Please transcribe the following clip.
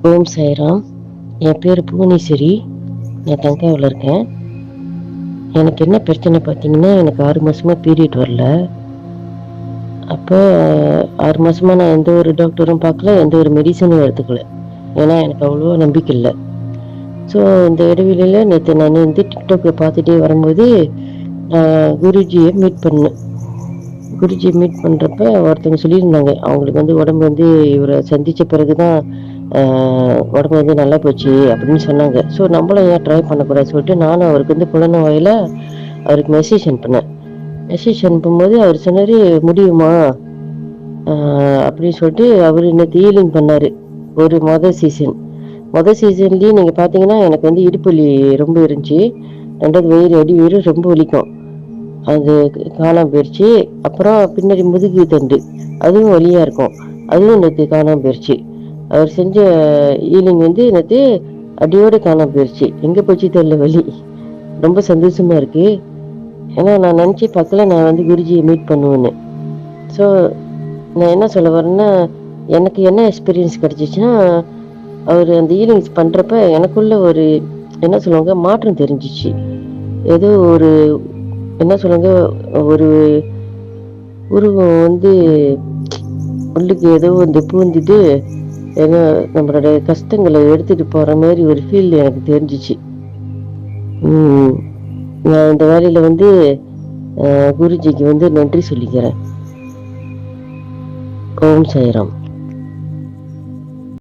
ஓம் சாய்ராம். என் பேர் புவனேஸ்வரி. நான் தஞ்சாவூரில் இருக்கேன். எனக்கு என்ன பிரச்சனை பார்த்தீங்கன்னா, எனக்கு 6 மாதமாக பீரியட் வரல. அப்போ 6 மாதமாக நான் எந்த ஒரு டாக்டரும் பார்க்கல, எந்த ஒரு மெடிசனும் எடுத்துக்கல. ஏன்னா எனக்கு அவ்வளோவா நம்பிக்கை இல்லை. ஸோ இந்த இடைவெளியில் நேற்று நான் டிக்டாக்ல பார்த்துட்டே வரும்போது குருஜியை மீட் பண்ணேன். குருஜியை மீட் பண்ணுறப்ப ஒருத்தவங்க சொல்லியிருந்தாங்க, அவங்களுக்கு உடம்பு இவரை சந்தித்த பிறகு தான் உடம்பு நல்லா போச்சு அப்படின்னு சொன்னாங்க. ஸோ நம்மளும் ஏன் ட்ரை பண்ணக்கூடாது சொல்லிட்டு நானும் அவருக்கு புலன வாயில அவருக்கு மெசேஜ் அனுப்பினேன். மெசேஜ் அனுப்பும்போது அவர் சொன்னார், முடியுமா அப்படின்னு சொல்லிட்டு அவர் நேற்று ஹீலிங் பண்ணார். ஒரு மொதல் சீசன்லேயே நீங்கள் பார்த்தீங்கன்னா எனக்கு இடுப்பு வலி ரொம்ப இருந்துச்சு. 2வது வயிறு ரொம்ப வலிக்கும், அது காணாமல் போயிடுச்சு. அப்புறம் பின்னாடி முதுகு தண்டு அதுவும் வலியாக இருக்கும், அதுவும் நேற்று காணாமல் போயிடுச்சு. அவர் செஞ்ச ஹீலிங் நேற்று அடியோடு காணாமல் போயிடுச்சு. எங்கே போச்சு தெரியல வலி. ரொம்ப சந்தோஷமாக இருக்குது. ஏன்னா நான் நினச்சி பார்க்கல நான் குருஜியை மீட் பண்ணுவேன்னு. ஸோ நான் என்ன சொல்ல வரேன்னா, எனக்கு என்ன எக்ஸ்பீரியன்ஸ் கிடச்சிச்சின்னா, அவர் அந்த ஹீலிங்ஸ் பண்ணுறப்ப எனக்குள்ள ஒரு என்ன சொல்லுவாங்க மாற்றம் தெரிஞ்சிச்சு. ஏதோ ஒரு என்ன சொல்லுவாங்க, ஒரு உருவம் உள்ளுக்கு ஏதோ பூந்துட்டு ஏன்னா நம்மளோட கஷ்டங்களை எடுத்துட்டு போற மாதிரி ஒரு ஃபீல் எனக்கு தெரிஞ்சிச்சு. நான் இந்த வேலையில குருஜிக்கு நன்றி சொல்லிக்கிறேன். ஓம் சாய்ராம்.